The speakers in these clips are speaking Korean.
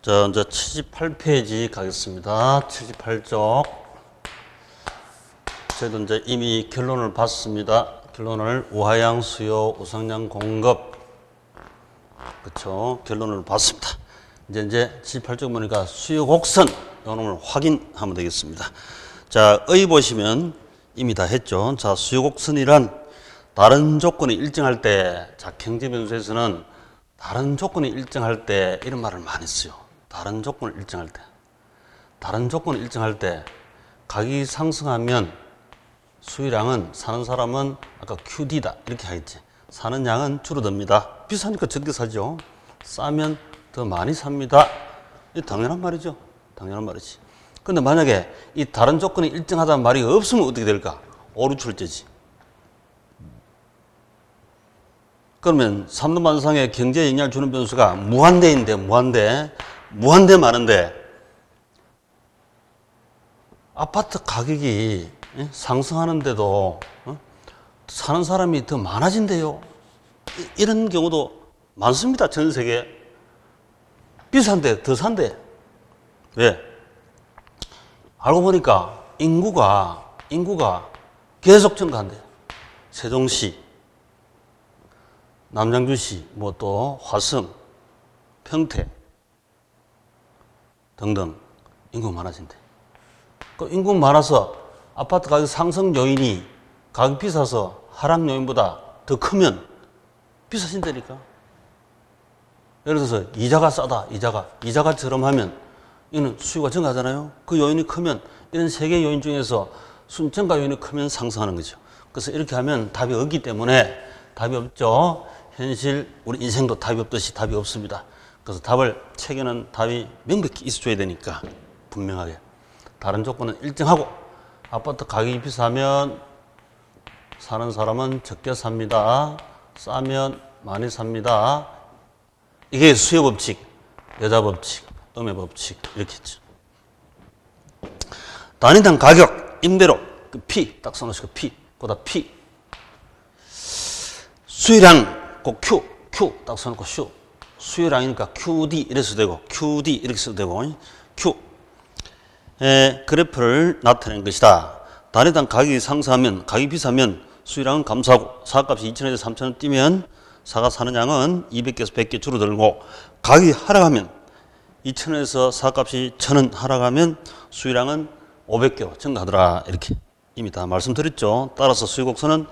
자, 이제 78페이지 가겠습니다. 78쪽. 저희도 이제 이미 결론을 봤습니다. 결론을 우하양 수요, 우상량 공급. 그쵸. 결론을 봤습니다. 이제 78쪽 보니까 수요 곡선. 요놈을 확인하면 되겠습니다. 자, 의 보시면 이미 다 했죠. 자, 수요 곡선이란 다른 조건이 일정할 때, 자, 경제변수에서는 다른 조건이 일정할 때 이런 말을 많이 써요. 다른 조건을 일정할 때. 다른 조건을 일정할 때 가격이 상승하면 수요량은 사는 사람은 아까 QD다 이렇게 하겠지. 사는 양은 줄어듭니다. 비싸니까 적게 사죠. 싸면 더 많이 삽니다. 이 당연한 말이죠. 당연한 말이지. 근데 만약에 이 다른 조건이 일정하다는 말이 없으면 어떻게 될까? 오류출제지. 그러면 삼도만상의 경제에 영향을 주는 변수가 무한대인데, 무한대 많은데, 아파트 가격이 상승하는데도 사는 사람이 더 많아진대요. 이런 경우도 많습니다. 전 세계에. 비싼데 더 산대. 왜? 알고 보니까 인구가 계속 증가한대. 세종시, 남양주시, 뭐 또 화성, 평택 등등 인구가 많아진대. 그 인구가 많아서 아파트 가격 상승 요인이 가격 비싸서 하락 요인보다 더 크면 비싸진다니까. 예를 들어서 이자가 싸다, 이자가 저렴하면 이는 수요가 증가하잖아요. 그 요인이 크면 이런 세 개의 요인 중에서 증가 요인이 크면 상승하는 거죠. 그래서 이렇게 하면 답이 없기 때문에 답이 없죠. 현실 우리 인생도 답이 없듯이 답이 없습니다. 그래서 답을 책에는 답이 명백히 있어줘야 되니까 분명하게 다른 조건은 일정하고 아파트 가격이 비싸면 사는 사람은 적게 삽니다. 싸면 많이 삽니다. 이게 수요 법칙, 여자 법칙, 놈의 법칙 이렇게 했죠. 단위당 가격, 임대료, 그 P 딱 써놓으시고 P, 보다 P. 수요량 꼭 Q 딱 써놓고 Q. 수요량이니까 QD 이렇게 써도 되고 QD 이렇게 써도 되고 Q. 그래프를 나타낸 것이다. 단위당 가격이 상승하면, 가격이 비싸면 수요량은 감소하고 사값이 2,000원에서 3,000원 뛰면 사가 사는 양은 200개에서 100개 줄어들고 가격이 하락하면 2,000원에서 사값이 1,000원 하락하면 수요량은 500개로 증가하더라. 이렇게 이미 다 말씀드렸죠. 따라서 수요 곡선은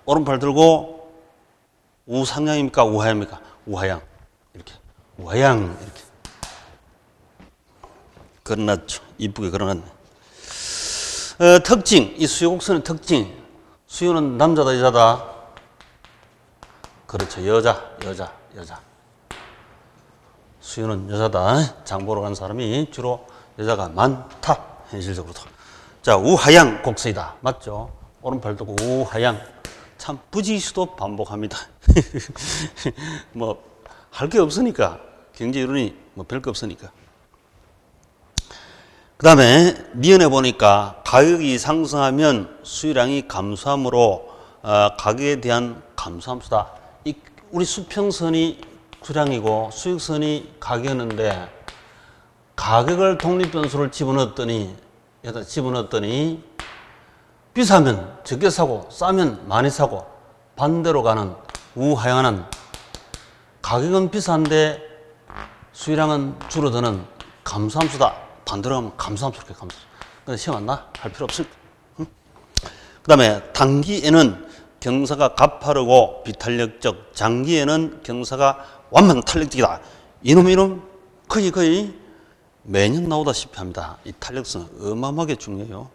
오른팔 들고 우상향입니까? 우하향입니까? 우하향. 이렇게. 우하향. 이렇게. 그려놨죠. 이쁘게 그려놨네. 특징. 이 수요 곡선의 특징. 수요는 남자다, 여자다? 그렇죠. 여자. 수요는 여자다. 장 보러 간 사람이 주로 여자가 많다. 현실적으로도. 자, 우하향 곡선이다. 맞죠? 오른팔 두고 우하향. 참 부지수도 반복합니다. 뭐 할 게 없으니까 경제 이론이 뭐 별 게 없으니까. 그 다음에 니은에 보니까 가격이 상승하면 수요량이 감소하므로 가격에 대한 감소함수다. 우리 수평선이 수량이고 수익선이 가격이었는데 가격을 독립변수를 집어넣었더니 비싸면 적게 사고 싸면 많이 사고 반대로 가는 우하향하는 가격은 비싼데 수요량은 줄어드는 감소함수다. 반대로 가면 감소함수렇게 감소. 근데 시험 안 나? 할 필요 없습니다. 응? 그 다음에 단기에는 경사가 가파르고 비탄력적, 장기에는 경사가 완만 탄력적이다. 이놈 거의 매년 나오다시피 합니다. 이 탄력성은 어마어마하게 중요해요.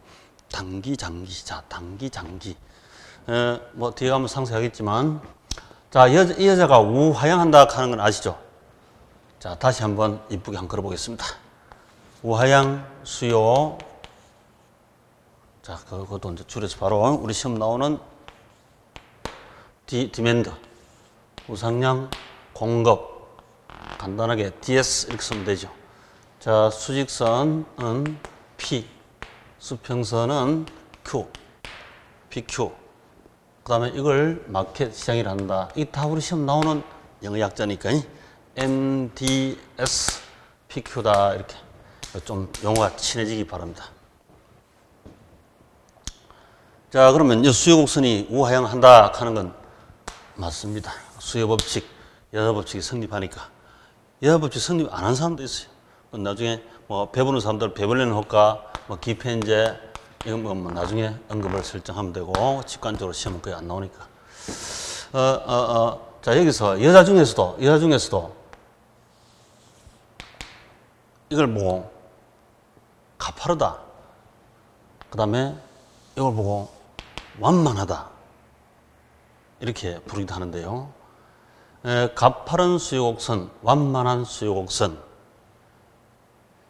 단기, 장기. 자, 단기, 장기. 뭐 뒤에 가면 상세하겠지만, 자, 이 여자가 우하향한다 하는 건 아시죠? 자, 다시 한번 이쁘게 한번 걸어보겠습니다. 우하향 수요. 자, 그것도 이제 줄여서 바로 우리 시험 나오는 디맨드. 우상량 공급. 간단하게 DS 이렇게 쓰면 되죠. 자, 수직선은 P. 수평선은 Q, PQ. 그 다음에 이걸 마켓 시장이라 한다. 이게 다 우리 시험 나오는 영어 약자니까. MDS, PQ다 이렇게 좀 용어가 친해지기 바랍니다. 자, 그러면 수요 곡선이 우하향한다 하는 건 맞습니다. 수요 법칙, 여자 법칙이 성립하니까. 여자 법칙 성립 안 한 사람도 있어요. 나중에 뭐 배부른 사람들 배불리는 효과, 뭐 기편제 이건 뭐 나중에 언급을 설정하면 되고 직관적으로 시험은 거의 안 나오니까. 자, 여기서 여자 중에서도 이걸 보고 가파르다. 그 다음에 이걸 보고 완만하다. 이렇게 부르기도 하는데요. 가파른 수요곡선, 완만한 수요곡선.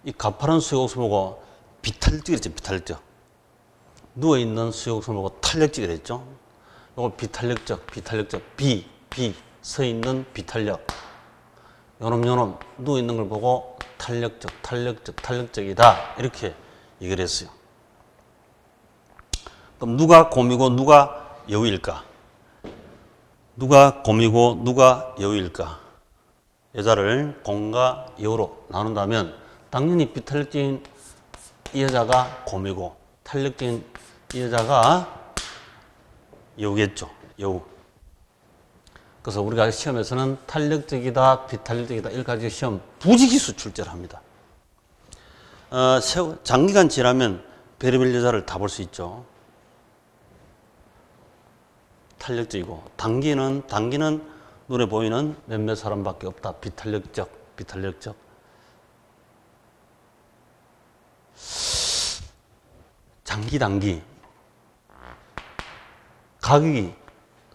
이 가파른 수요곡선 보고 비탄력적이랬죠, 비탄력적. 누워있는 수요곡선 보고 탄력적이랬죠. 이걸 비탄력적, 서있는 비탄력. 요놈, 누워있는 걸 보고 탄력적이다. 이렇게 얘기를 했어요. 그럼 누가 곰이고 누가 여우일까? 누가 곰이고 누가 여우일까? 여자를 곰과 여우로 나눈다면 당연히 비탄력적인 이 여자가 곰이고 탄력적인 이 여자가 여우겠죠. 여우. 그래서 우리가 시험에서는 탄력적이다, 비탄력적이다 이렇게 가지고 시험 부지기수 출제를 합니다. 장기간 지나면 별의별 여자를 다 볼 수 있죠. 탄력적이고 단기는 눈에 보이는 몇몇 사람밖에 없다. 비탄력적. 단기 가격이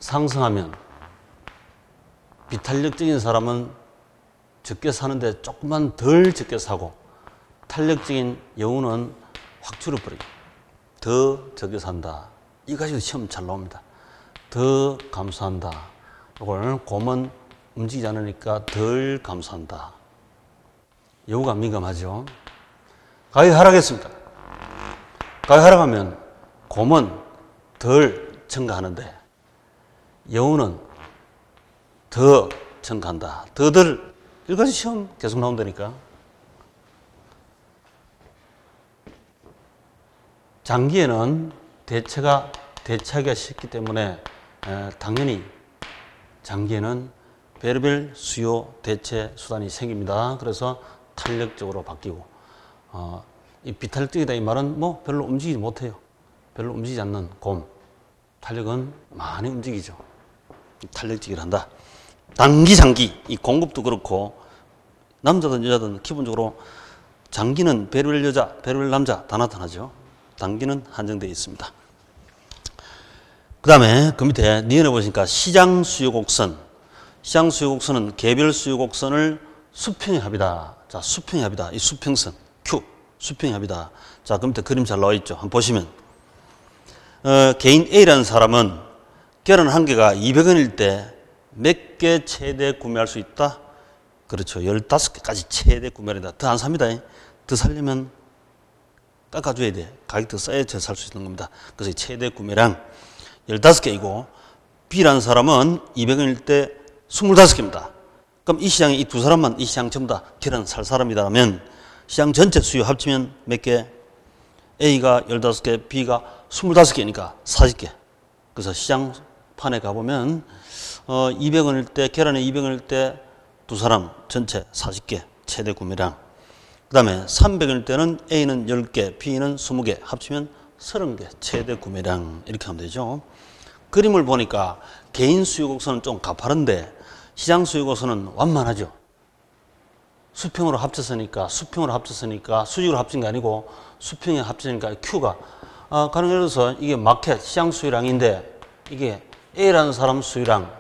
상승하면 비탄력적인 사람은 적게 사는데 조금만 덜 적게 사고 탄력적인 여우는 확 줄어버려요. 더 적게 산다. 이거 가지고 시험 잘 나옵니다. 더 감소한다. 이걸 곰은 움직이지 않으니까 덜 감소한다. 여우가 민감하죠. 가격이 하락했습니다. 가격이 하락하면 곰은 덜 증가하는데 여우는 더 증가한다. 더들 이것이 시험 계속 나온다니까. 장기에는 대체하기가 쉽기 때문에 당연히 장기에는 별의별 수요 대체 수단이 생깁니다. 그래서 탄력적으로 바뀌고 이 비탄력적이다 이 말은 뭐 별로 움직이지 못해요. 별로 움직이지 않는 곰. 탄력은 많이 움직이죠. 탄력적이라 한다. 단기, 장기 이 공급도 그렇고 남자든 여자든 기본적으로 장기는 별의별 여자, 별의별 남자 다 나타나죠. 단기는 한정되어 있습니다. 그 다음에 그 밑에 니은에 보시니까 시장 수요곡선. 시장 수요곡선은 개별 수요곡선을 수평의 합이다. 자, 수평의 합이다. 이 수평선 Q 수평의 합이다. 자, 그 밑에 그림 잘 나와 있죠. 한번 보시면 개인 A라는 사람은 계란 한 개가 200원일 때 몇 개 최대 구매할 수 있다? 그렇죠. 15개까지 최대 구매를 한다. 더 안 삽니다. 더 살려면 깎아줘야 돼. 가격 더 싸야 살 수 있는 겁니다. 그래서 최대 구매량 15개이고 B라는 사람은 200원일 때 25개입니다. 그럼 이 시장에 이 두 사람만 이 시장 전부 다 계란 살 사람이라면 시장 전체 수요 합치면 몇 개? A가 15개, B가 25개니까 40개. 그래서 시장판에 가보면 200원일 때 계란에 200원일 때 두 사람 전체 40개 최대 구매량. 그 다음에 300원일 때는 A는 10개, B는 20개 합치면 30개 최대 구매량 이렇게 하면 되죠. 그림을 보니까 개인 수요곡선은 좀 가파른데 시장 수요곡선은 완만하죠. 수평으로 합쳤으니까 수직으로 합친 게 아니고 수평에 합치니까 Q가 가령 예를 들어서 이게 마켓 시장 수요량인데 이게 A라는 사람 수요량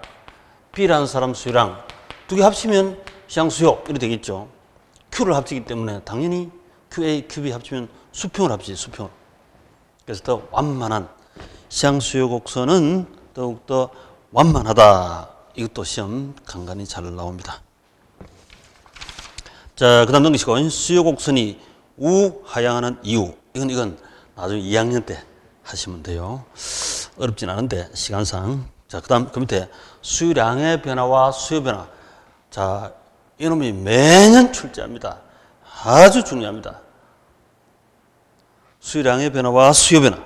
B라는 사람 수요량 두 개 합치면 시장 수요 이렇게 되겠죠. Q를 합치기 때문에 당연히 QA, QB 합치면 수평을 합치지 수평을. 그래서 더 완만한 시장 수요 곡선은 더욱더 완만하다. 이것도 시험 간간히 잘 나옵니다. 자, 그 다음 넘기시고 수요 곡선이 우하향하는 이유. 이건 나중에 2학년 때 하시면 돼요. 어렵진 않은데 시간상. 자, 그 다음 그 밑에 수요량의 변화와 수요 변화. 자, 이놈이 매년 출제합니다. 아주 중요합니다. 수요량의 변화와 수요 변화.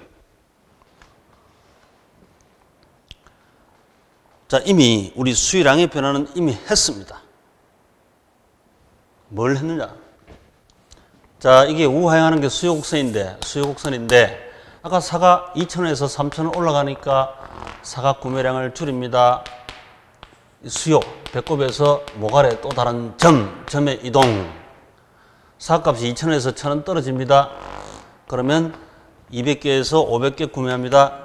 자, 이미 우리 수요량의 변화는 이미 했습니다. 뭘 했느냐? 자, 이게 우하향하는 게 수요곡선인데 아까 사가 2,000원에서 3,000원 올라가니까 사각 구매량을 줄입니다. 수요, 배꼽에서 모가래 또 다른 점의 이동. 사각값이 2,000원에서 1,000원 떨어집니다. 그러면 200개에서 500개 구매합니다.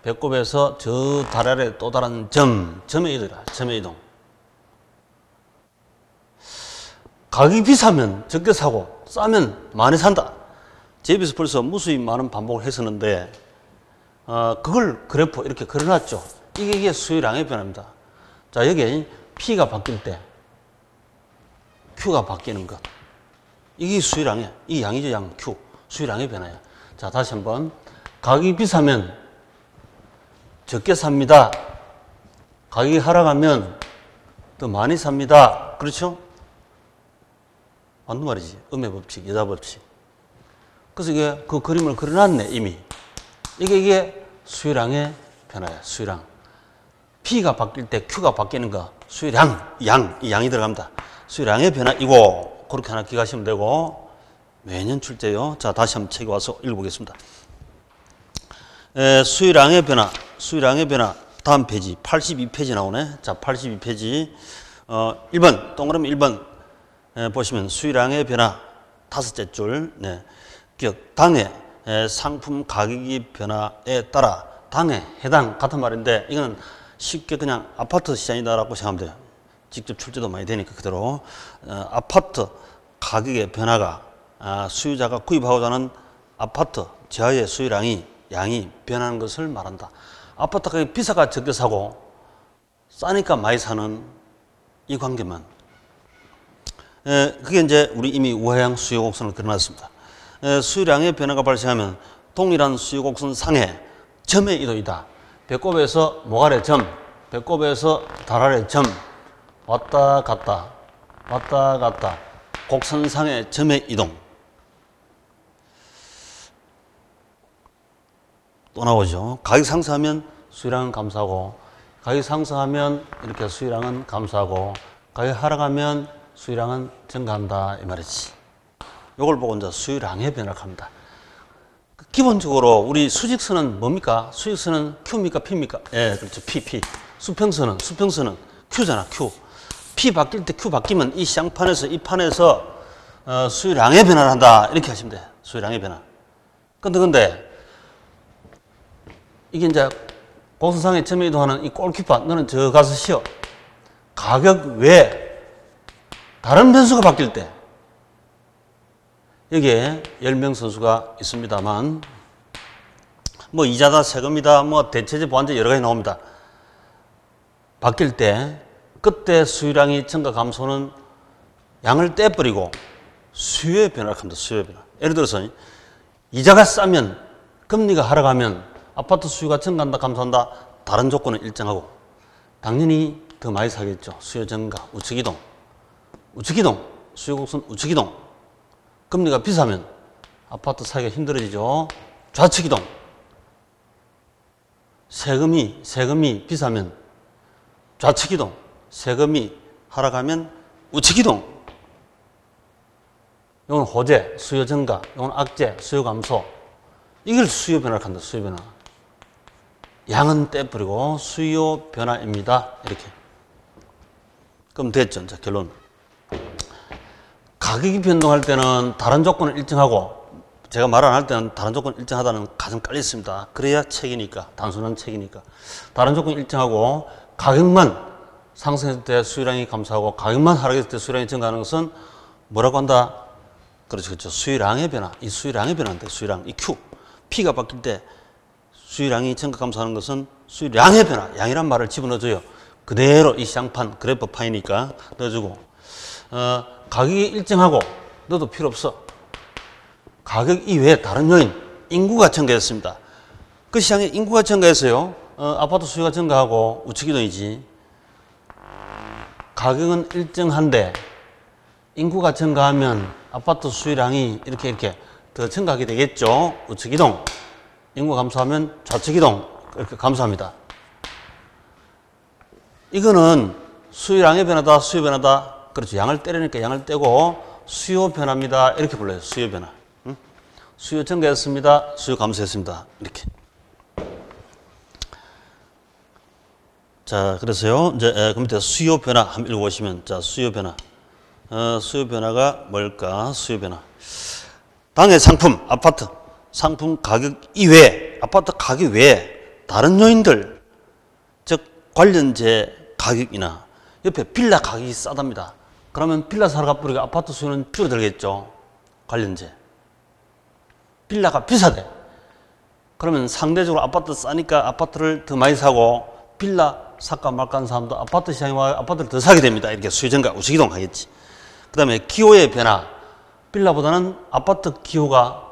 배꼽에서 저 다리 아래 또 다른 점의 이동이다. 점의 이동. 가격이 비싸면 적게 사고 싸면 많이 산다. 제비에서 벌써 무수히 많은 반복을 했었는데 그걸 그래프 이렇게 그려놨죠. 이게 수요량의 변화입니다. 자, 여기에 P가 바뀔 때 Q가 바뀌는 것. 이게 수요량이야. 이 양이죠, 양 Q. 수요량의 변화야. 자, 다시 한번. 가격이 비싸면 적게 삽니다. 가격이 하락하면 더 많이 삽니다. 그렇죠? 맞는 말이지. 음의 법칙, 여자 법칙. 그래서 이게 그 그림을 그려놨네, 이미. 이게 수요량의 변화야, 수요량. P가 바뀔 때 Q가 바뀌는 거, 수요량, 이 양이 들어갑니다. 수요량의 변화이고, 그렇게 하나 기억하시면 되고, 매년 출제요. 자, 다시 한번 책에 와서 읽어보겠습니다. 수요량의 변화. 다음 페이지, 82페이지 나오네. 자, 82페이지. 1번, 동그라미 1번. 보시면 수요량의 변화, 다섯째 줄. 네. 기억, 당해 상품 가격이 변화에 따라 당해 해당 같은 말인데 이거는 쉽게 그냥 아파트 시장이다라고 생각하면 돼요. 직접 출제도 많이 되니까 그대로. 아파트 가격의 변화가 수요자가 구입하고자 하는 아파트 지하의 양이 변하는 것을 말한다. 아파트 가격이 비싸가 적게 사고 싸니까 많이 사는 이 관계만. 그게 이제 우리 이미 우하향 수요곡선을 그려놨습니다. 수요량의 변화가 발생하면 동일한 수요곡선 상에 점의 이동이다. 배꼽에서 모가래 점, 배꼽에서 달 아래 점, 왔다 갔다, 곡선상의 점의 이동. 또 나오죠. 가격 상승하면 수요량은 감소하고, 가격 상승하면 이렇게 수요량은 감소하고, 가격 하락하면 수요량은 증가한다. 이 말이지. 이걸 보고 이제 수요량의 변화를 합니다. 기본적으로 우리 수직선은 뭡니까? 수직선은 Q입니까? P입니까? 예, 그렇죠. P. 수평선은 Q잖아, Q. P 바뀔 때 Q 바뀌면 이 시장판에서, 이 판에서 수요량의 변화를 한다. 이렇게 하시면 돼. 수요량의 변화. 근데 이게 이제 곡선상의 점에 이동하는 이 골키퍼, 너는 저 가서 쉬어. 가격 외에 다른 변수가 바뀔 때, 여기에 10명 선수가 있습니다만, 뭐 이자다, 세금이다, 뭐 대체제, 보완제 여러 가지 나옵니다. 바뀔 때, 그때 수요량이 증가 감소는 양을 떼버리고 수요의 변화를 합니다. 수요의 변화. 예를 들어서 이자가 싸면, 금리가 하락하면 아파트 수요가 증가한다, 감소한다. 다른 조건은 일정하고 당연히 더 많이 사겠죠. 수요 증가, 우측이동, 수요곡선 우측이동. 금리가 비싸면 아파트 사기가 힘들어지죠. 좌측이동. 세금이 비싸면 좌측이동. 세금이 하락하면 우측이동. 이건 호재, 수요 증가. 이건 악재, 수요 감소. 이걸 수요 변화를 한다. 수요 변화. 양은 떼버리고 수요 변화입니다. 이렇게. 그럼 됐죠. 자, 결론. 가격이 변동할 때는 다른 조건을 일정하고, 제가 말 안 할 때는 다른 조건을 일정하다는 가정 깔려 있습니다. 그래야 책이니까, 단순한 책이니까. 다른 조건이 일정하고 가격만 상승했을 때 수요량이 감소하고 가격만 하락했을 때 수요량이 증가하는 것은 뭐라고 한다? 그렇죠. 수요량의 변화. 이 수요량의 변화인데, 수요량, 이 Q. P가 바뀔 때 수요량이 증가 감소하는 것은 수요량의 변화. 양이란 말을 집어넣어줘요. 그대로 이 시장판, 그래프 파이니까 넣어주고. 가격이 일정하고 너도 필요 없어. 가격 이외에 다른 요인, 인구가 증가했습니다. 그 시장에 인구가 증가해서요. 아파트 수요가 증가하고 우측이동이지. 가격은 일정한데 인구가 증가하면 아파트 수요량이 이렇게 더 증가하게 되겠죠. 우측 이동. 인구가 감소하면 좌측 이동. 이렇게 감소합니다. 이거는 수요량의 변화다, 수요 변화다. 그렇죠. 양을 때리니까 양을 떼고 수요 변화입니다. 이렇게 불러요. 수요 변화. 응? 수요 증가했습니다. 수요 감소했습니다. 이렇게. 자, 그래서요. 이제 그 밑에 수요 변화 한번 읽어보시면, 자, 수요 변화. 수요 변화가 뭘까? 수요 변화. 당의 상품, 아파트, 상품 가격 이외에, 아파트 가격 외에 다른 요인들, 즉 관련재 가격이나 옆에 빌라 가격이 싸답니다. 그러면 빌라 사러 가버리고 아파트 수요는 줄어들겠죠. 관련재. 빌라가 비싸대. 그러면 상대적으로 아파트 싸니까 아파트를 더 많이 사고 빌라 살까 말까 하는 사람도 아파트 시장에 와 아파트를 더 사게 됩니다. 이렇게 수요 증가, 우측 이동 하겠지. 그 다음에 기호의 변화. 빌라보다는 아파트 기호가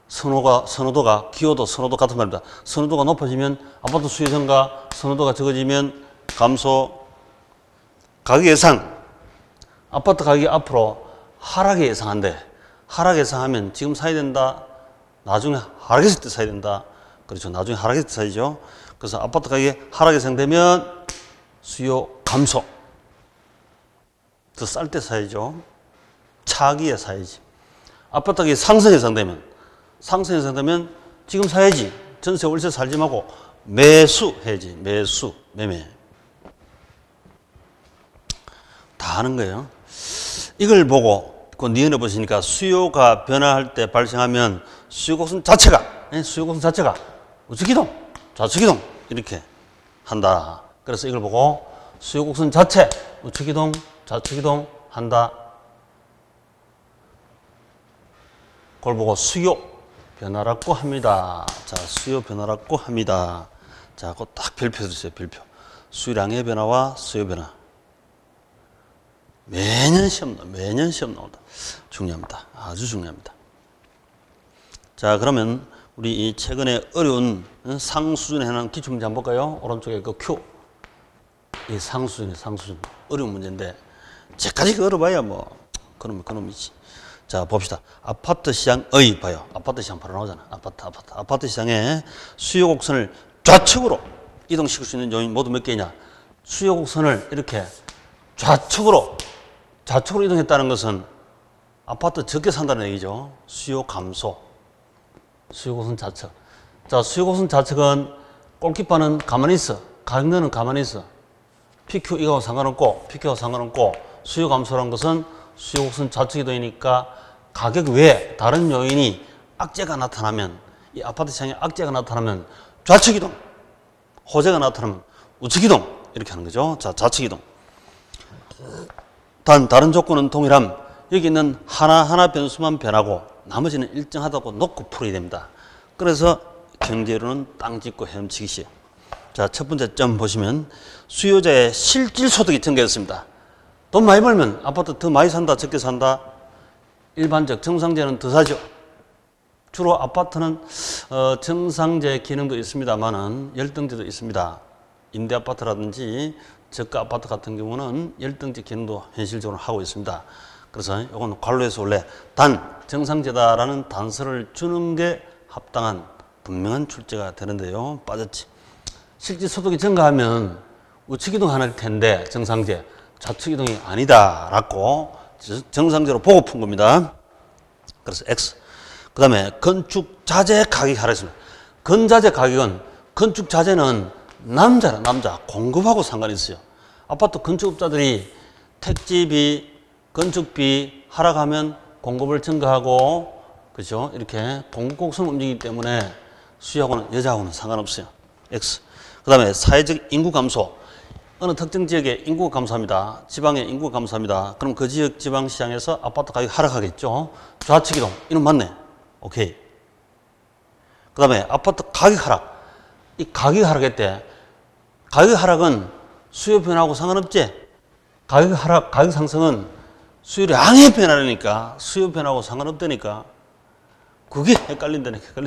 선호도가 기호도 선호도 같은 말입니다. 선호도가 높아지면 아파트 수요 증가, 선호도가 적어지면 감소. 가격 예상. 아파트 가격이 앞으로 하락 예상한대. 하락 예상하면 지금 사야 된다. 나중에 하락했을 때 사야 된다. 그렇죠. 나중에 하락했을 때 사야죠. 그래서 아파트 가격이 하락 예상되면 수요 감소. 더 쌀 때 사야죠. 차기에 사야지. 아파트 가격이 상승 예상되면 지금 사야지. 전세 월세 살지 말고 매수 해야지. 매수, 매매. 다 하는 거예요. 이걸 보고 그 니은에 보시니까 수요가 변화할 때 발생하면 수요 곡선 자체가 우측 이동, 좌측 이동 이렇게 한다. 그래서 이걸 보고 수요 곡선 자체 우측 이동, 좌측 이동 한다. 그걸 보고 수요 변화라고 합니다. 자, 수요 변화라고 합니다. 자, 그거 딱 별표 주세요. 별표. 수요량의 변화와 수요 변화. 매년 시험 나온다. 중요합니다. 아주 중요합니다. 자, 그러면 우리 이 최근에 어려운 상수준에 해당 기출문제 한번 볼까요? 오른쪽에 그 Q. 이 상수준. 어려운 문제인데, 제까지 어려봐야 뭐, 그놈이지. 자, 봅시다. 아파트 시장의, 봐요. 아파트 시장 바로 나오잖아. 아파트 시장에 수요 곡선을 좌측으로 이동시킬 수 있는 요인 모두 몇 개냐? 수요 곡선을 이렇게 좌측으로 이동했다는 것은 아파트 적게 산다는 얘기죠. 수요 감소. 수요곡선 좌측. 자, 수요곡선 좌측은 골키퍼는 가만히 있어. 가격론은 가만히 있어. PQ 이거하고 상관없고 수요 감소라는 것은 수요곡선 좌측 이동이니까 가격 외에 다른 요인이 악재가 나타나면, 이 아파트 시장에 악재가 나타나면 좌측 이동, 호재가 나타나면 우측 이동 이렇게 하는 거죠. 자, 좌측 이동. 단 다른 조건은 동일함. 여기 있는 하나하나 변수만 변하고 나머지는 일정하다고 놓고 풀어야 됩니다. 그래서 경제로는 땅 짓고 헤엄치기시. 자, 첫 번째 점 보시면 수요자의 실질 소득이 증가했습니다. 돈 많이 벌면 아파트 더 많이 산다, 적게 산다. 일반적 정상제는 더 사죠. 주로 아파트는 정상제 기능도 있습니다만은 열등제도 있습니다. 임대 아파트라든지 저가 아파트 같은 경우는 열등제 기능도 현실적으로 하고 있습니다. 그래서 이건 관로에서 원래 단 정상제다라는 단서를 주는 게 합당한 분명한 출제가 되는데요. 빠졌지. 실제 소득이 증가하면 우측 이동할 텐데 정상제, 좌측 이동이 아니다라고 정상제로 보고 푼 겁니다. 그래서 X. 그 다음에 건축 자재 가격이 하락했습니다. 건자재 가격은, 건축 자재는 남자 공급하고 상관이 있어요. 아파트 건축업자들이 택지비, 건축비 하락하면 공급을 증가하고, 그죠? 이렇게 공급 곡선 움직이기 때문에 수요하고는 여자하고는 상관없어요. X. 그 다음에 사회적 인구 감소. 어느 특정 지역에 인구가 감소합니다. 지방에 인구가 감소합니다. 그럼 그 지역 지방시장에서 아파트 가격이 하락하겠죠. 좌측 이동. 이건 맞네. 오케이. 그 다음에 아파트 가격 하락. 이 가격이 하락했대. 가격 하락은 수요 변화하고 상관없지. 가격 하락, 가격 상승은 수요량의 변화라니까. 수요 변화하고 상관없다니까. 그게 헷갈린다니까.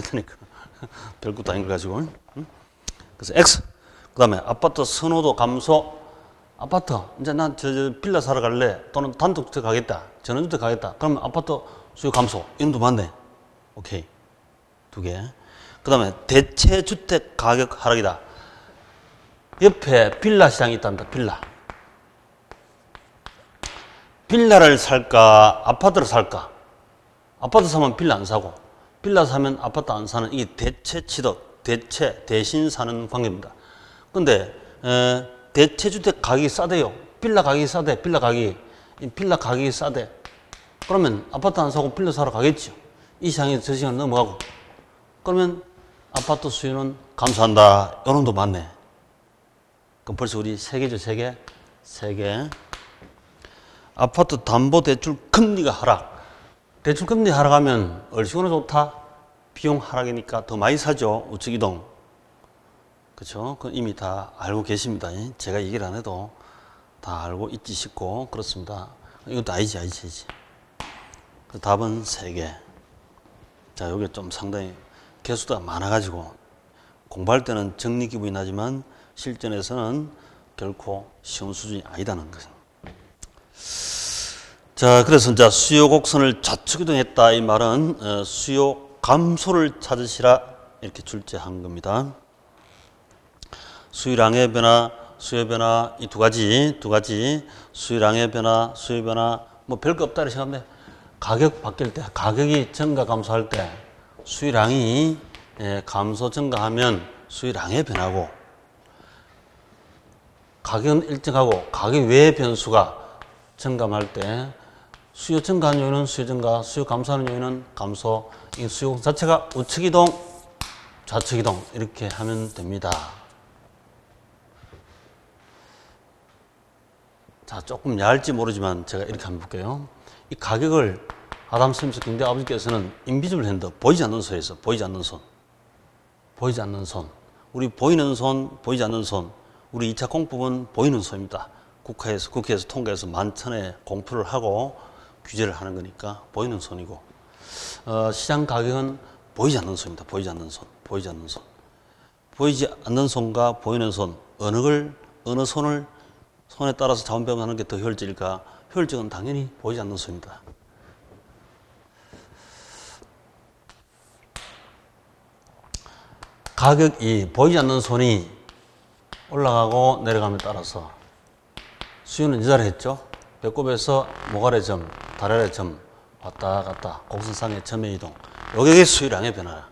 별것도 아닌 걸 가지고. 그래서 X. 그 다음에 아파트 선호도 감소. 아파트, 이제 난 저 빌라 사러 갈래. 또는 단독주택 가겠다. 전원주택 가겠다. 그러면 아파트 수요 감소. 이런 도 맞네. 오케이. 2개. 그 다음에 대체주택 가격 하락이다. 옆에 빌라 시장이 있답니다. 빌라를 살까, 아파트를 살까? 아파트 사면 빌라 안 사고, 빌라 사면 아파트 안 사는 이게 대체 취득, 대신 사는 관계입니다. 근데, 대체주택 가격이 싸대요. 빌라 가격이 싸대, 빌라 가격이 싸대. 그러면 아파트 안 사고 빌라 사러 가겠죠. 이 시장에 저 시간 넘어가고. 그러면 아파트 수요는 감소한다. 이런 도 맞네. 그럼 벌써 우리 3개죠, 3개? 3개. 아파트 담보대출 금리가 하락. 대출 금리 하락하면 얼씨구나 좋다. 비용 하락이니까 더 많이 사죠. 우측 이동. 그렇죠? 그 이미 다 알고 계십니다. 제가 얘기를 안 해도 다 알고 있지 싶고 그렇습니다. 이것도 알지. 그 답은 3개. 자, 요게 좀 상당히 개수가 많아가지고 공부할 때는 정리 기분이 나지만 실전에서는 결코 쉬운 수준이 아니다는 것은. 자, 그래서 이제 수요 곡선을 좌측 이동했다 이 말은 수요 감소를 찾으시라 이렇게 출제한 겁니다. 수요량의 변화, 수요 변화 이 두 가지 수요량의 변화, 수요 변화 뭐 별거 없다 이렇게 생각하면 가격 바뀔 때, 가격이 증가 감소할 때 수요량이 감소 증가하면 수요량의 변화고 가격은 일정하고 가격 외의 변수가 증감할 때 수요 증가하는 요인은 수요 증가, 수요 감소하는 요인은 감소. 이 수요 자체가 우측 이동, 좌측 이동 이렇게 하면 됩니다. 자, 조금 야할지 모르지만 제가 이렇게 한번 볼게요. 이 가격을 아담 스미스 경제 아버지께서는 인비지블 핸드, 보이지 않는 손에서 보이지 않는 손. 우리 보이는 손, 보이지 않는 손. 우리 2차 공법은 보이는 손입니다. 국회에서 통과해서 만천에 공표를 하고 규제를 하는 거니까 보이는 손이고, 시장 가격은 보이지 않는 손입니다. 보이지 않는 손과 보이는 손, 어느 손에 따라서 자원 배분하는 게 더 효율적일까? 효율적은 당연히 보이지 않는 손입니다. 가격이 보이지 않는 손이 올라가고 내려감에 따라서 수요는 이자를 했죠. 배꼽에서 모가래 점, 다래래 점 왔다 갔다 곡선상의 점의 이동. 요게 수요량의 변화야.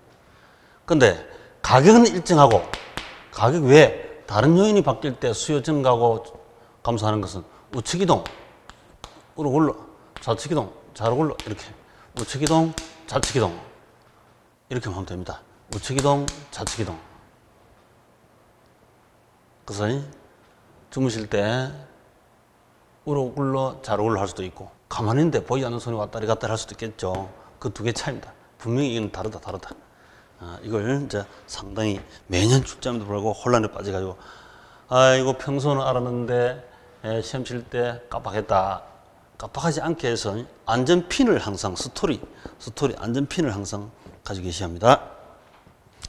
근데 가격은 일정하고 가격 외에 다른 요인이 바뀔 때 수요 증가하고 감소하는 것은 우측 이동, 우로 굴러, 좌측 이동, 좌로 굴러 이렇게 우측 이동, 좌측 이동 이렇게 하면 됩니다. 우측 이동, 좌측 이동. 그래서 주무실 때 우로 굴러, 좌로 굴러 할 수도 있고 가만히 있는데 보이지 않는 손이 왔다리 갔다리 할 수도 있겠죠. 그 두 개 차이입니다. 분명히 이건 다르다. 이걸 이제 상당히 매년 출제함에도 불구하고 혼란에 빠져가지고 이거 평소는 알았는데 시험 칠 때 깜빡했다. 깜빡하지 않게 해서 안전핀을 항상 스토리 안전핀을 항상 가지고 계셔야 합니다.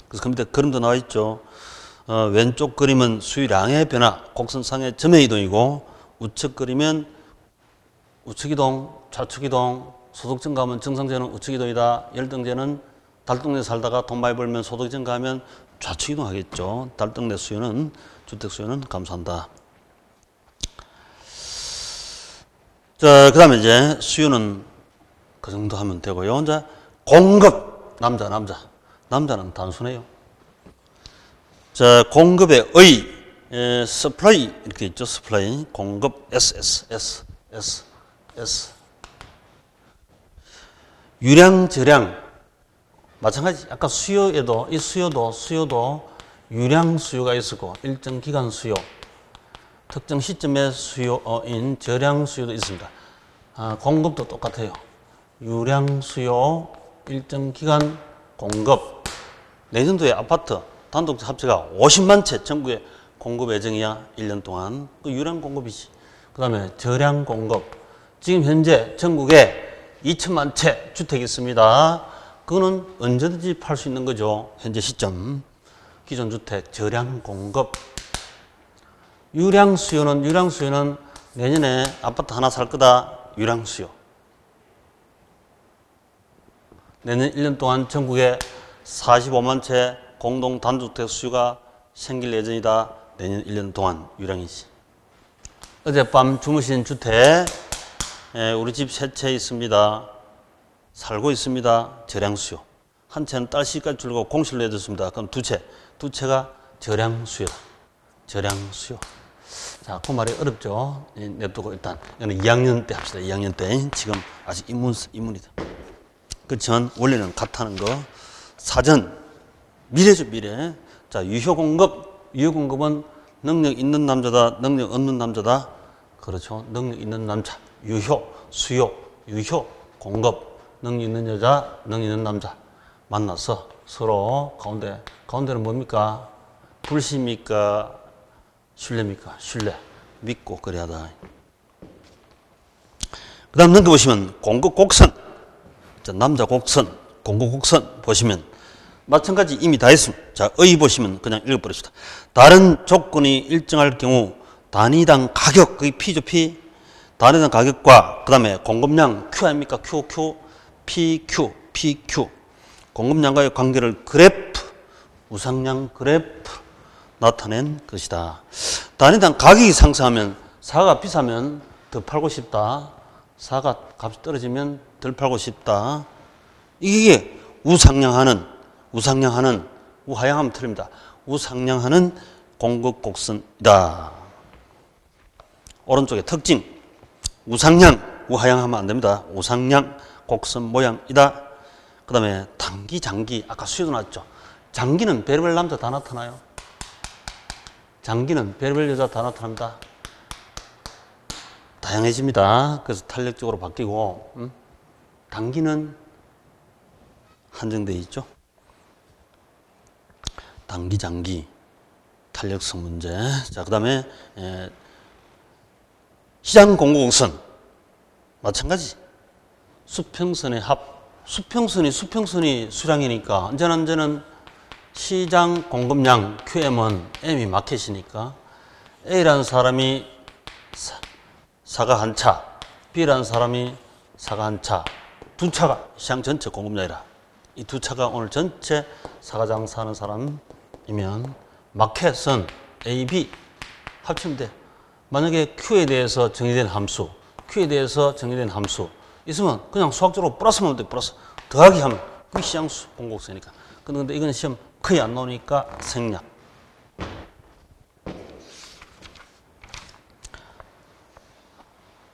그래서 그 밑에 그림도 나와 있죠. 왼쪽 그림은 수요량의 변화, 곡선상의 점의 이동이고 우측 그림은 우측 이동, 좌측 이동, 소득 증가하면 정상제는 우측 이동이다. 열등제는 달동네 살다가 돈 많이 벌면 소득 증가하면 좌측 이동하겠죠. 달동네 수요는 주택 수요는 감소한다. 자, 그다음에 이제 수요는 그 정도 하면 되고요. 이제 공급 남자는 단순해요. 자, 공급의 supply 이렇게 있죠. supply 공급 S 유량 저량 마찬가지. 아까 수요에도 이 수요도 유량 수요가 있었고 일정 기간 수요, 특정 시점의 수요인 저량 수요도 있습니다. 공급도 똑같아요. 유량 수요, 일정 기간 공급. 내년도에 아파트 단독 합체가 50만 채 전국에 공급 예정이야. 1년 동안. 그 유량 공급이지. 그 다음에 저량 공급. 지금 현재 전국에 2천만 채 주택이 있습니다. 그거는 언제든지 팔 수 있는 거죠. 현재 시점. 기존 주택 저량 공급. 유량수요는 내년에 아파트 하나 살 거다. 유량수요. 내년 1년 동안 전국에 45만 채 공동 단독주택 수요가 생길 예정이다. 내년 1년 동안 유량이지. 어젯밤 주무신 주택, 우리 집 세 채 있습니다. 살고 있습니다. 저량수요. 한 채는 딸시까지 줄고 공실로 해줬습니다. 그럼 두 채가 저량수요다. 저량수요. 자, 그 말이 어렵죠. 냅두고 일단 이거는 2학년 때 합시다. 2학년 때. 지금 아직 입문이다. 그렇지만 원래는 같다는 거. 사전, 미래죠, 미래. 자, 유효공급은 능력 있는 남자다, 능력 없는 남자다. 그렇죠. 능력 있는 남자. 수요, 공급. 능력 있는 여자, 능력 있는 남자. 만나서 서로 가운데는 뭡니까? 불신입니까? 신뢰입니까? 신뢰. 믿고 그래야 다. 그 다음 넘겨보시면 공급 곡선. 자, 남자 곡선, 공급 곡선 보시면 마찬가지 이미 다 했습니다. 자, 의 보시면 그냥 읽어버립시다. 다른 조건이 일정할 경우 단위당 가격, 그게 P죠, P. 단위당 가격과 그 다음에 공급량 Q 아닙니까? Q, PQ. 공급량과의 관계를 그래프, 우상량 그래프 나타낸 것이다. 단위당 가격이 상승하면 사가 비싸면 더 팔고 싶다. 사가 값이 떨어지면 덜 팔고 싶다. 이게 우하향하면 틀립니다. 우상향하는 공급 곡선이다. 오른쪽에 특징. 우하향하면 안 됩니다. 우상향 곡선 모양이다. 그 다음에 단기, 장기. 아까 수요도 나왔죠. 장기는 별별 남자 다 나타나요. 장기는 별별 여자 다 나타납니다. 다양해집니다. 그래서 탄력적으로 바뀌고, 단기는 한정되어 있죠. 단기, 장기, 탄력성 문제. 자, 그 다음에 시장 공급곡선 마찬가지. 수평선의 합. 수평선이 수량이니까 언제는 시장 공급량 QM은 M이 마켓이니까 A라는 사람이 사과 한 차, B라는 사람이 사과 한 차, 두 차가 시장 전체 공급량이라. 이 두 차가 오늘 전체 사과 장사하는 사람이면 마켓은 A, B 합치면 돼. 만약에 Q에 대해서 정의된 함수 있으면 그냥 수학적으로 플러스하면 돼. 플러스. 더하기 하면 그게 시장수 공곡선이니까. 근데 이건 시험 거의 안 나오니까 생략.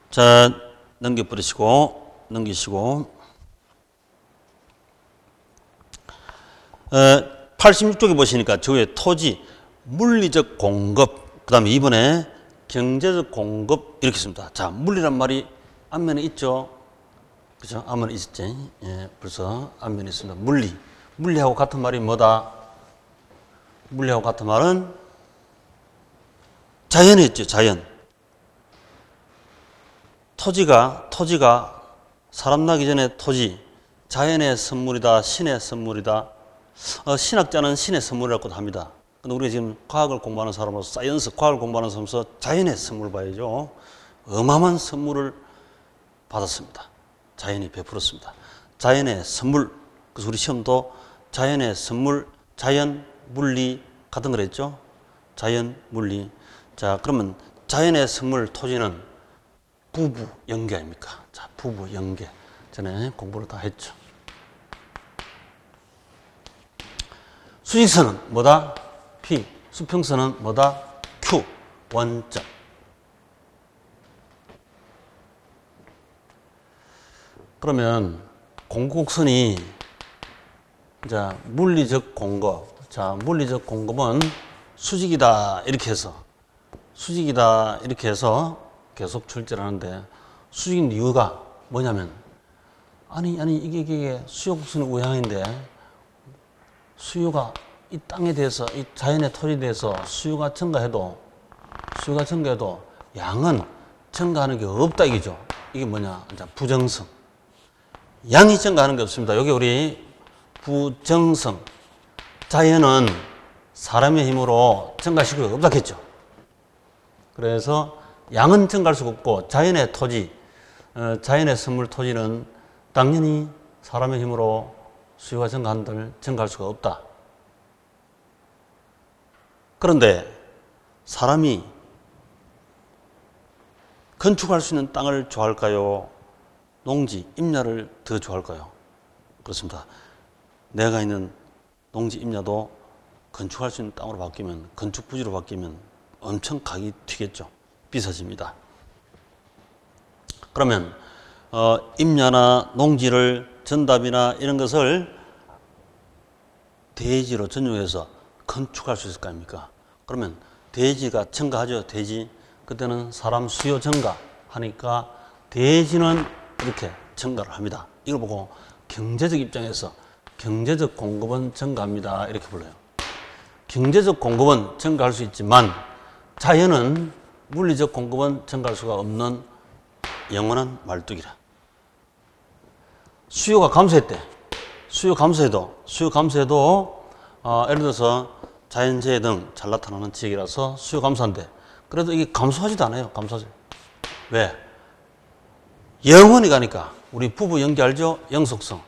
자, 넘기시고 86쪽에 보시니까 저 위에 토지, 물리적 공급, 그 다음에 이번에 경제적 공급 이렇게 씁니다. 자, 물리란 말이 앞면에 있죠. 그죠? 앞면에 있었지. 예, 벌써 앞면에 있습니다. 물리하고 같은 말이 뭐다? 물리하고 같은 말은 자연에 있죠. 자연. 토지가 사람 나기 전에 토지, 자연의 선물이다, 신의 선물이다. 신학자는 신의 선물이라고도 합니다. 근데 우리가 지금 과학을 공부하는 사람으로서 사이언스, 과학을 공부하는 사람으로서 자연의 선물 봐야죠. 어마어마한 선물을 받았습니다. 자연이 베풀었습니다. 자연의 선물. 그래서 우리 시험도 자연의 선물, 자연, 물리 같은 걸 했죠. 자연, 물리. 자, 그러면 자연의 선물 토지는 부부 연계 아닙니까? 자, 부부 연계. 전에 공부를 다 했죠. 수직선은 뭐다? P. 수평선은 뭐다? Q. 원점. 그러면 공급선이 자, 물리적 공급. 자, 물리적 공급은 수직이다 이렇게 해서 계속 출제하는데 수직인 이유가 뭐냐면 아니 이게 수요곡선의 우향인데 수요가 이 땅에 대해서 이 자연의 토지에 대해서 수요가 증가해도 양은 증가하는 게 없다 이거죠. 이게 뭐냐? 부정성. 양이 증가하는 게 없습니다. 여기 우리 부정성. 자연은 사람의 힘으로 증가시킬 수 없다 했죠. 그래서 양은 증가할 수가 없고 자연의 토지, 자연의 선물 토지는 당연히 사람의 힘으로 수요가 증가한들 증가할 수가 없다. 그런데 사람이 건축할 수 있는 땅을 좋아할까요? 농지, 임야를 더 좋아할까요? 그렇습니다. 내가 있는 농지, 임야도 건축할 수 있는 땅으로 바뀌면, 건축 부지로 바뀌면 엄청 가격이 튀겠죠. 비싸집니다. 그러면 임야나 농지를 전답이나 이런 것을 대지로 전용해서 건축할 수 있을 거 아닙니까? 그러면 대지가 증가하죠. 대지. 그때는 사람 수요 증가하니까 대지는 이렇게 증가를 합니다. 이걸 보고 경제적 입장에서 경제적 공급은 증가합니다. 이렇게 불러요. 경제적 공급은 증가할 수 있지만 자연은 물리적 공급은 증가할 수가 없는 영원한 말뚝이라. 수요가 감소했대. 수요 감소해도 예를 들어서 자연재해 등 잘 나타나는 지역이라서 수요 감소한대. 그래도 이게 감소하지도 않아요. 감소하지. 왜? 영원히 가니까. 우리 부부 연기 알죠? 영속성.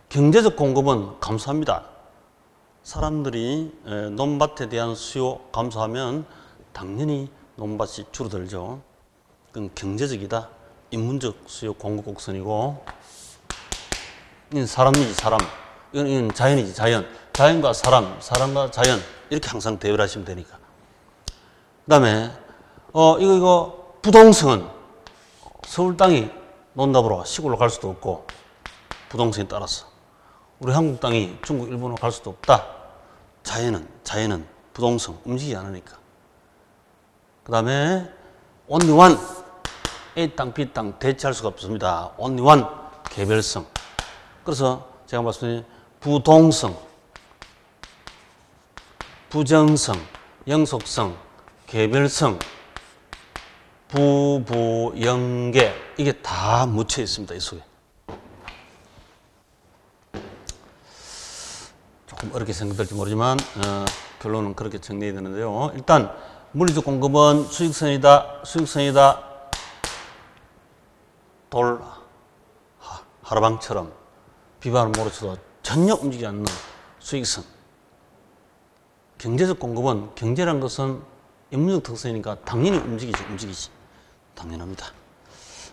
경제적 공급은 감소합니다. 사람들이 논밭에 대한 수요 감소하면 당연히 논밭이 줄어들죠. 그건 경제적이다. 인문적 수요 공급 곡선이고, 이건 사람이지 사람. 이건 자연이지 자연. 자연과 사람, 사람과 자연 이렇게 항상 대비를 하시면 되니까. 그 다음에 이거 부동성은 서울 땅이 논답으로 시골로 갈 수도 없고 부동성에 따라서 우리 한국 땅이 중국, 일본으로 갈 수도 없다. 자연은 부동성 움직이지 않으니까. 그 다음에 only one A 땅, B 땅 대체할 수가 없습니다. only one 개별성. 그래서 제가 말씀드린 부동성, 부정성, 영속성, 개별성, 부부영계 이게 다 묻혀 있습니다. 이 속에. 조금 어렵게 생각될지 모르지만 결론은 그렇게 정리해야 되는데요. 일단 물리적 공급은 수직선이다. 돌 하라방처럼 비바람 몰아쳐도 전혀 움직이지 않는 수직선. 경제적 공급은 경제란 것은 인문적 특성이니까 당연히 움직이지. 당연합니다.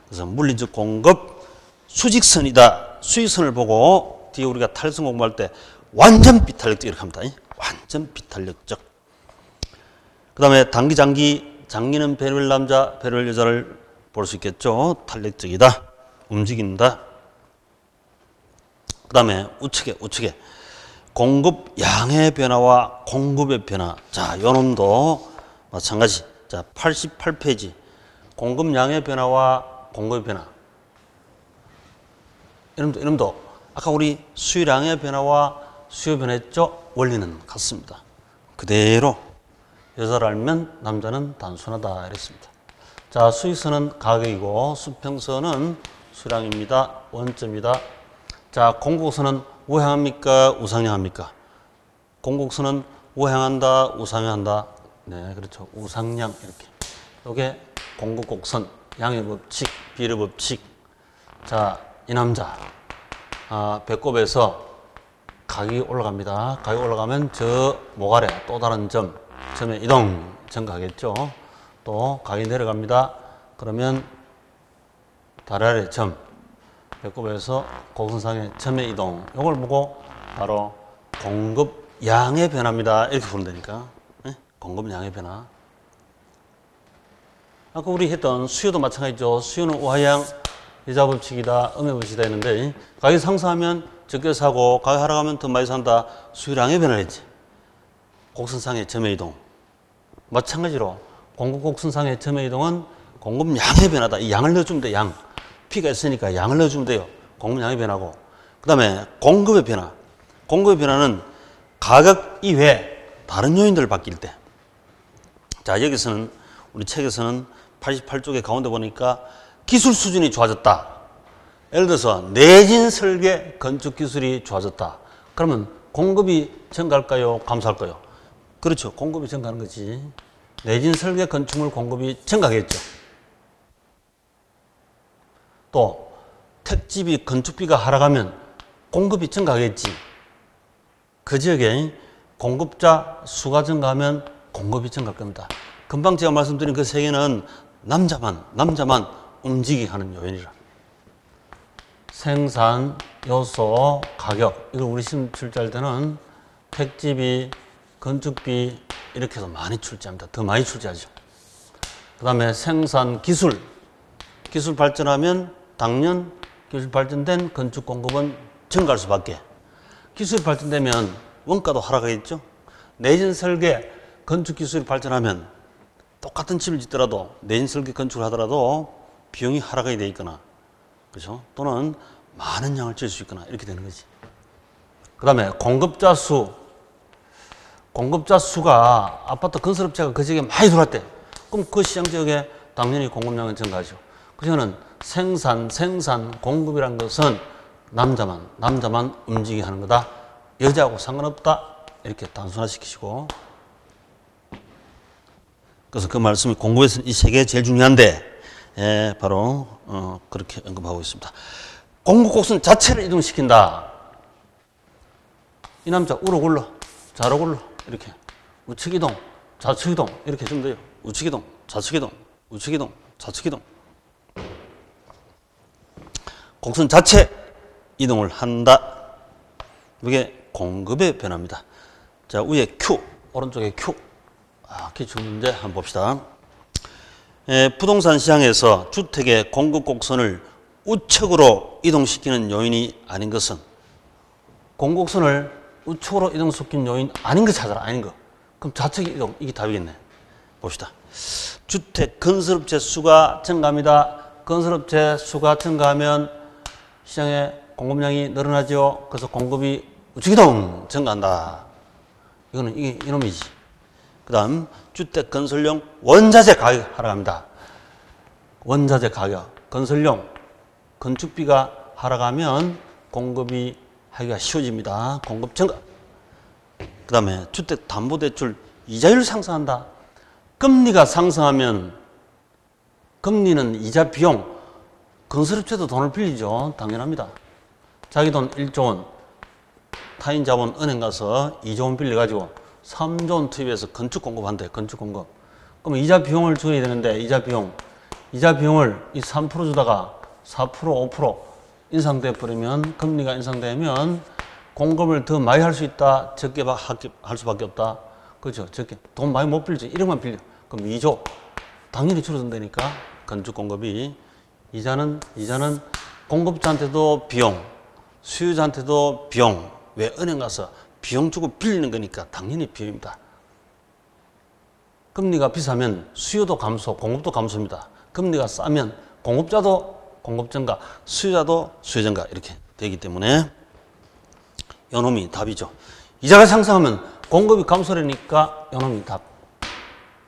그래서 물리적 공급 수직선이다. 수직선을 보고 뒤에 우리가 탄력성 공부할 때 완전 비탄력적 이렇게 합니다. 완전 비탄력적. 그 다음에 단기, 장기, 장기는 배럴 남자, 배럴 여자를 볼 수 있겠죠. 탄력적이다. 움직인다. 그 다음에 우측에 공급 양의 변화와 공급의 변화. 자, 요 놈도 마찬가지. 자, 88페이지. 공급 양의 변화와 공급의 변화. 이놈도 아까 우리 수요량의 변화와 수요 변화했죠? 원리는 같습니다. 그대로 여자를 알면 남자는 단순하다 이랬습니다. 자, 수익선은 가격이고 수평선은 수량입니다. 원점이다. 자, 공곡선은 우향합니까? 우상향합니까? 공곡선은 우향한다, 우상향한다. 네, 그렇죠. 우상향 이렇게. 이게 공곡곡선, 양의 법칙, 비례 법칙. 자, 이 남자 배꼽에서 가격이 올라갑니다. 가격이 올라가면 저 목 아래 또 다른 점에 이동 증가하겠죠. 또 가격이 내려갑니다. 그러면 다리 아래 점, 배꼽에서 곡선상의 점의 이동. 이걸 보고 바로 공급 양의 변화입니다. 이렇게 보면 되니까. 네? 공급 양의 변화. 아까 우리 했던 수요도 마찬가지죠. 수요는 우하향 여자 법칙이다, 음의 법칙이다 했는데 가격이 상승하면 적게 사고 가격이 하락하면 더 많이 산다. 수요량의 변화를 했지. 곡선상의 점의 이동. 마찬가지로 공급 곡선상의 점의 이동은 공급 양의 변화다. 이 양을 넣어주면 돼. 양. P가 있으니까 양을 넣어주면 돼요. 공급 양의 변화고. 그 다음에 공급의 변화. 공급의 변화는 가격 이외에 다른 요인들을 바뀔 때. 자, 여기서는 우리 책에서는 88쪽에 가운데 보니까 기술 수준이 좋아졌다. 예를 들어서 내진 설계 건축 기술이 좋아졌다. 그러면 공급이 증가할까요? 감소할까요? 그렇죠. 공급이 증가하는 거지. 내진 설계 건축물 공급이 증가하겠죠. 또 택지비, 건축비가 하락하면 공급이 증가하겠지. 그 지역에 공급자 수가 증가하면 공급이 증가할 겁니다. 금방 제가 말씀드린 그 세 개는 남자만 움직이게 하는 요인이라. 생산, 요소, 가격. 이걸 우리 시험 출제할 때는 택지비, 건축비 이렇게 해서 많이 출제합니다. 더 많이 출제하죠. 그 다음에 생산, 기술. 기술 발전하면 당연 기술 발전된 건축 공급은 증가할 수밖에. 기술이 발전되면 원가도 하락하겠죠. 내진 설계, 건축 기술이 발전하면 똑같은 집을 짓더라도 내진 설계 건축을 하더라도 비용이 하락하게 돼 있거나, 그렇죠? 또는 많은 양을 질 수 있거나 이렇게 되는 거지. 그 다음에 공급자 수. 공급자 수가 아파트 건설업체가 그 지역에 많이 들어왔대. 그럼 그 시장 지역에 당연히 공급량은 증가하죠. 그래서는 생산, 공급이란 것은 남자만 움직이게 하는 거다. 여자하고 상관없다. 이렇게 단순화시키시고. 그래서 그 말씀이 공급에서는 이 세 개 제일 중요한데, 바로, 그렇게 언급하고 있습니다. 공급 곡선 자체를 이동시킨다. 이 남자 우로 굴러, 좌로 굴러, 이렇게. 우측 이동, 좌측 이동, 이렇게 해주면 돼요. 우측 이동, 좌측 이동, 우측 이동, 좌측 이동. 곡선 자체 이동을 한다. 이게 공급의 변화입니다. 자, 위에 Q, 오른쪽에 Q. 기출 문제 한번 봅시다. 부동산 시장에서 주택의 공급 곡선을 우측으로 이동시키는 요인이 아닌 것은, 공곡선을 우측으로 이동시키는 요인 아닌 거 찾아라. 아닌 거. 그럼 좌측 이동, 이게 답이겠네. 봅시다. 주택 건설업체 수가 증가합니다. 건설업체 수가 증가하면 시장의 공급량이 늘어나죠. 그래서 공급이 우측 이동 증가한다. 이거는 이놈이지. 그 다음 주택 건설용 원자재 가격이 하락합니다. 원자재 가격, 건설용 건축비가 하락하면 공급이 하기가 쉬워집니다. 공급 증가. 그 다음에 주택담보대출 이자율 상승한다. 금리가 상승하면, 금리는 이자 비용, 건설업체도 돈을 빌리죠. 당연합니다. 자기 돈 1조 원, 타인 자본 은행 가서 2조 원 빌려가지고 3조 원 투입해서 건축 공급한대. 건축 공급. 그럼 이자 비용을 줘야 되는데, 이자 비용을 이 3% 주다가 4%, 5% 인상돼 버리면, 금리가 인상되면 공급을 더 많이 할 수 있다. 적게 할 수밖에 없다. 그렇죠. 적게. 돈 많이 못 빌리죠. 1억만 빌려. 그럼 2조. 당연히 줄어든다니까. 건축 공급이. 이자는 공급자한테도 비용, 수요자한테도 비용. 왜? 은행 가서 비용 주고 빌리는 거니까 당연히 비용입니다. 금리가 비싸면 수요도 감소, 공급도 감소입니다. 금리가 싸면 공급자도 공급 증가, 수요자도 수요 증가 이렇게 되기 때문에 요놈이 답이죠. 이자가 상승하면 공급이 감소되니까 요놈이 답.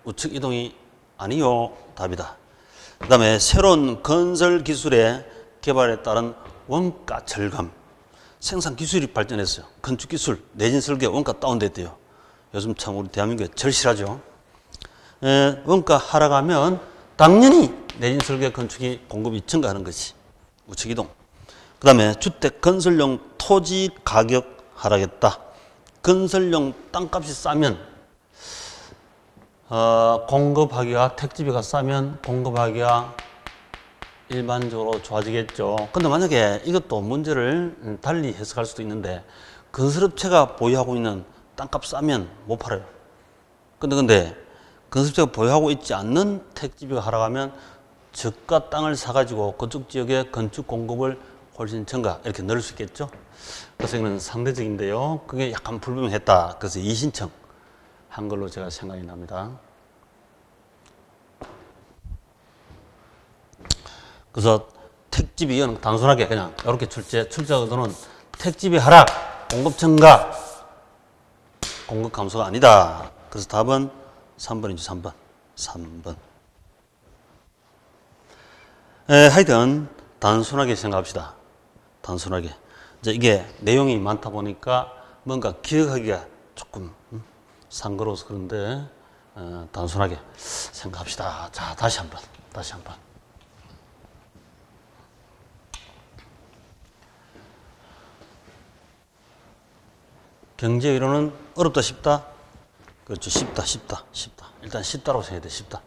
우측 이동이 아니요. 답이다. 그 다음에 새로운 건설 기술의 개발에 따른 원가 절감. 생산 기술이 발전했어요. 건축 기술, 내진 설계 원가 다운됐대요. 요즘 참 우리 대한민국에 절실하죠. 원가 하락하면 당연히 내진 설계 건축이 공급이 증가하는 것이 우측 이동. 그 다음에 주택 건설용 토지 가격 하락했다. 건설용 땅값이 싸면 공급하기가, 택지비가 싸면 공급하기가 일반적으로 좋아지겠죠. 근데 만약에 이것도 문제를 달리 해석할 수도 있는데, 건설업체가 보유하고 있는 땅값 싸면 못 팔아요. 근데 건설업체가 보유하고 있지 않는 택지비가 하락하면 저가 땅을 사가지고 그쪽 지역의 건축 공급을 훨씬 증가, 이렇게 넣을 수 있겠죠. 그래서 이거는 상대적인데요. 그게 약간 불분명했다. 그래서 이신청 한 걸로 제가 생각이 납니다. 그래서 택지비, 이건 단순하게 그냥 이렇게 출제 의도는 택지비 하락, 공급 증가, 공급 감소가 아니다. 그래서 답은 3번이죠. 3번. 하여튼 단순하게 생각합시다. 단순하게. 이제 이게 내용이 많다 보니까 뭔가 기억하기가 조금 상거로워서 그런데 단순하게 생각합시다. 자, 다시 한번. 경제 이론은 어렵다, 쉽다? 그렇죠. 쉽다. 일단 쉽다라고 생각해야 돼. 쉽다.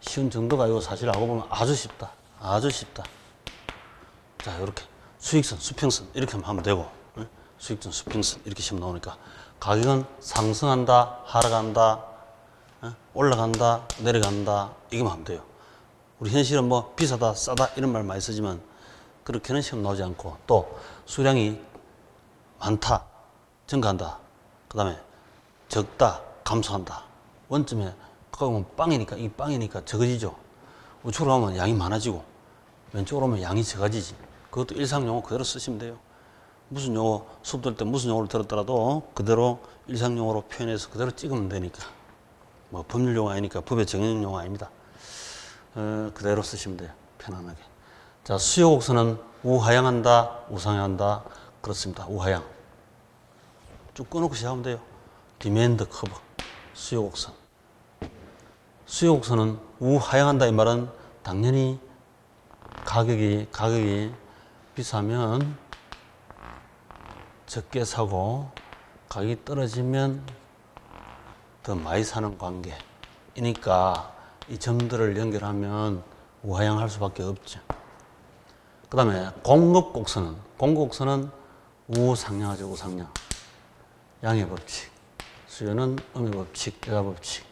쉬운 정도가 아니고 사실 알고 보면 아주 쉽다. 자, 이렇게 수익선, 수평선 이렇게 하면 되고, 수익선, 수평선 이렇게 시험 나오니까 가격은 상승한다, 하락한다, 올라간다, 내려간다 이거만 하면 돼요. 우리 현실은 뭐 비싸다, 싸다 이런 말 많이 쓰지만 그렇게는 시험 나오지 않고 또 수량이 많다, 증가한다. 그 다음에 적다, 감소한다. 원점에 가까우면 빵이니까 이 빵이니까 적어지죠. 우측으로 가면 양이 많아지고 왼쪽으로 오면 양이 적어지지. 그것도 일상용어 그대로 쓰시면 돼요. 무슨 용어 수업 들을 때 무슨 용어를 들었더라도 그대로 일상용어로 표현해서 그대로 찍으면 되니까. 뭐 법률 용어 아니니까 법에 정해진 용어 아닙니다. 그대로 쓰시면 돼요. 편안하게. 자, 수요 곡선은 우하향한다, 우상향한다. 그렇습니다. 우하향. 쭉 끊어놓고 시작하면 돼요. 디맨드 커브, 수요 곡선. 수요 곡선은 우하향한다 이 말은 당연히 가격이 비싸면 적게 사고 가격이 떨어지면 더 많이 사는 관계이니까 이 점들을 연결하면 우하향할 수밖에 없죠. 그 다음에 공급곡선은 우상향하죠. 우상향. 양의 법칙, 수요는 음의 법칙, 여가 법칙.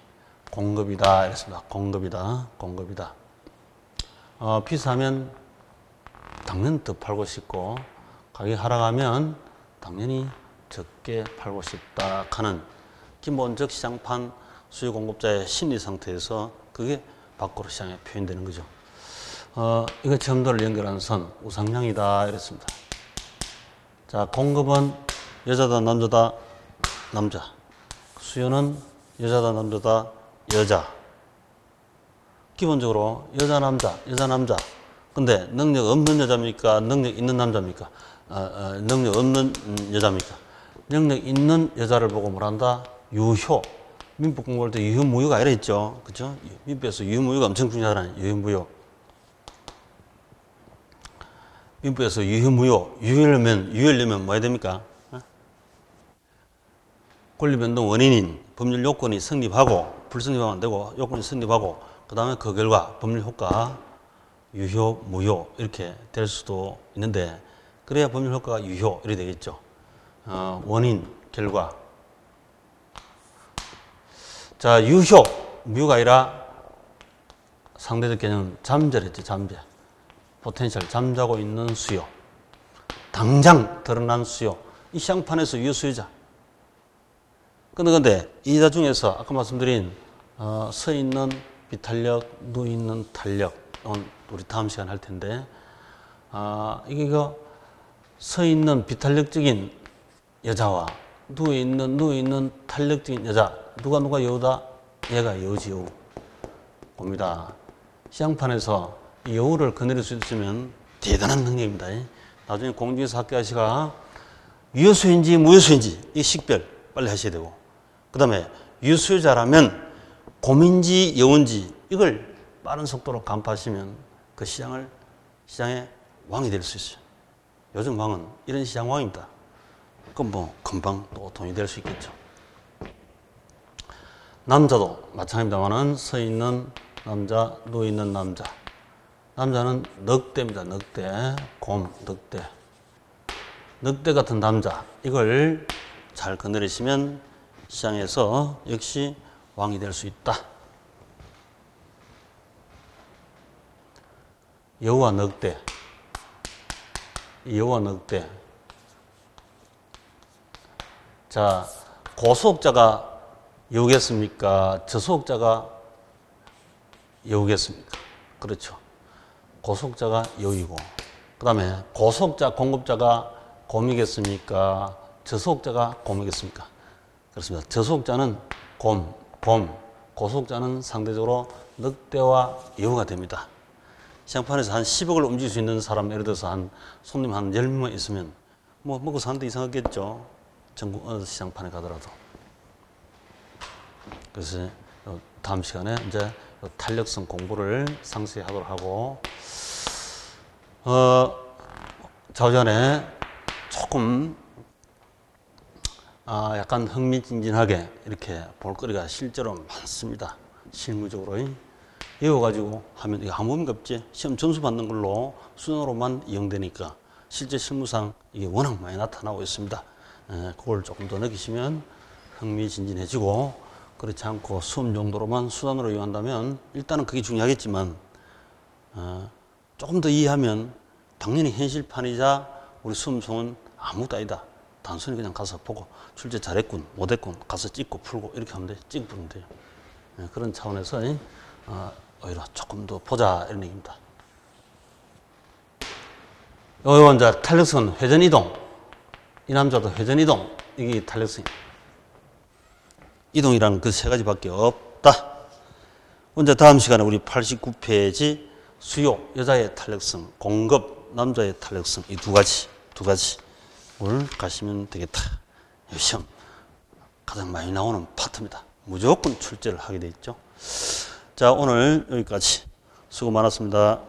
공급이다 이랬습니다. 공급이다. 비싸면 당연히 더 팔고 싶고 가격이 하락하면 당연히 적게 팔고 싶다 하는 기본적 시장판 수요 공급자의 심리 상태에서 그게 밖으로 시장에 표현되는 거죠. 이거 점도를 연결하는 선 우상향이다 이랬습니다. 자, 공급은 여자다 남자다 남자. 수요는 여자다 남자다 여자. 기본적으로 여자 남자. 근데 능력 없는 여자입니까? 능력 있는 남자입니까? 능력 없는 여자입니까? 능력 있는 여자를 보고 뭐란다? 유효. 민법 공부할 때 유효무효가 아니라 했죠. 그죠? 민법에서 유효무효가 엄청 중요하잖아요. 유효무효. 민법에서 유효무효. 유효하려면 뭐 해야 됩니까? 권리변동 원인인 법률 요건이 성립하고 불성립하면 안 되고 요건이 성립하고 그 다음에 그 결과 법률 효과 유효, 무효 이렇게 될 수도 있는데 그래야 법률 효과가 유효 이렇게 되겠죠. 원인, 결과. 자, 유효, 무효가 아니라 상대적 개념은 잠재랬죠. 잠재. 포텐셜, 잠자고 있는 수요. 당장 드러난 수요. 이 시장판에서 유효수요자. 근데 이자 중에서 아까 말씀드린 서 있는 비탄력, 누워 있는 탄력, 우리 다음 시간 할 텐데 이게 서 있는 비탄력적인 여자와 누워 있는 탄력적인 여자 누가 여우다? 얘가 여우지 여우. 봅니다. 시장판에서 이 여우를 거느릴 수 있으면 대단한 능력입니다. 나중에 공중에서 합격하시가 유효수인지 무효수인지 이 식별 빨리 하셔야 되고 그 다음에 유수요자라면 곰인지 여우인지 이걸 빠른 속도로 간파하시면 그 시장의 왕이 될 수 있어요. 요즘 왕은 이런 시장 왕입니다. 그럼 뭐 금방 또 돈이 될 수 있겠죠. 남자도 마찬가지입니다만은 서 있는 남자, 누워 있는 남자. 남자는 늑대입니다. 늑대, 곰, 늑대. 늑대 같은 남자 이걸 잘 거느리시면 시장에서 역시 왕이 될 수 있다. 여우와 늑대. 자, 고소득자가 여우겠습니까? 저소득자가 여우겠습니까? 그렇죠. 고소득자가 여우이고 그 다음에 고소득자, 공급자가 곰이겠습니까? 저소득자가 곰이겠습니까? 그렇습니다. 저소득자는 곰, 고소득자는 상대적으로 늑대와 여우가 됩니다. 시장판에서 한 10억을 움직일 수 있는 사람, 예를 들어서 손님 한 10명 있으면 뭐 먹고 사는데 이상하겠죠. 전국 어느 시장판에 가더라도. 그래서 다음 시간에 이제 탄력성 공부를 상세히 하도록 하고, 자전에 조금 약간 흥미진진하게 이렇게 볼거리가 실제로 많습니다. 실무적으로 외워가지고 하면 이거 아무 의미가 없지. 시험 점수 받는 걸로 수능으로만 이용되니까 실제 실무상 이게 워낙 많이 나타나고 있습니다. 그걸 조금 더 느끼시면 흥미진진해지고, 그렇지 않고 수험 정도로만 수단으로 이용한다면 일단은 그게 중요하겠지만 조금 더 이해하면 당연히 현실판이자 우리 수험생은 아무것도 아니다. 단순히 그냥 가서 보고 출제 잘했군 못했군 가서 찍고 풀고 이렇게 하면 돼. 찍고 풀면 돼요. 그런 차원에서 오히려 조금 더 보자 이런 얘기입니다. 요 이제 탄력성은 회전이동. 이 남자도 회전이동. 이게 탄력성. 이동이라는 그 세 가지밖에 없다. 이제 다음 시간에 우리 89페이지 수요 여자의 탄력성, 공급 남자의 탄력성 이 두 가지를 가시면 되겠다. 시험 가장 많이 나오는 파트입니다. 무조건 출제를 하게 돼 있죠. 자, 오늘 여기까지 수고 많았습니다.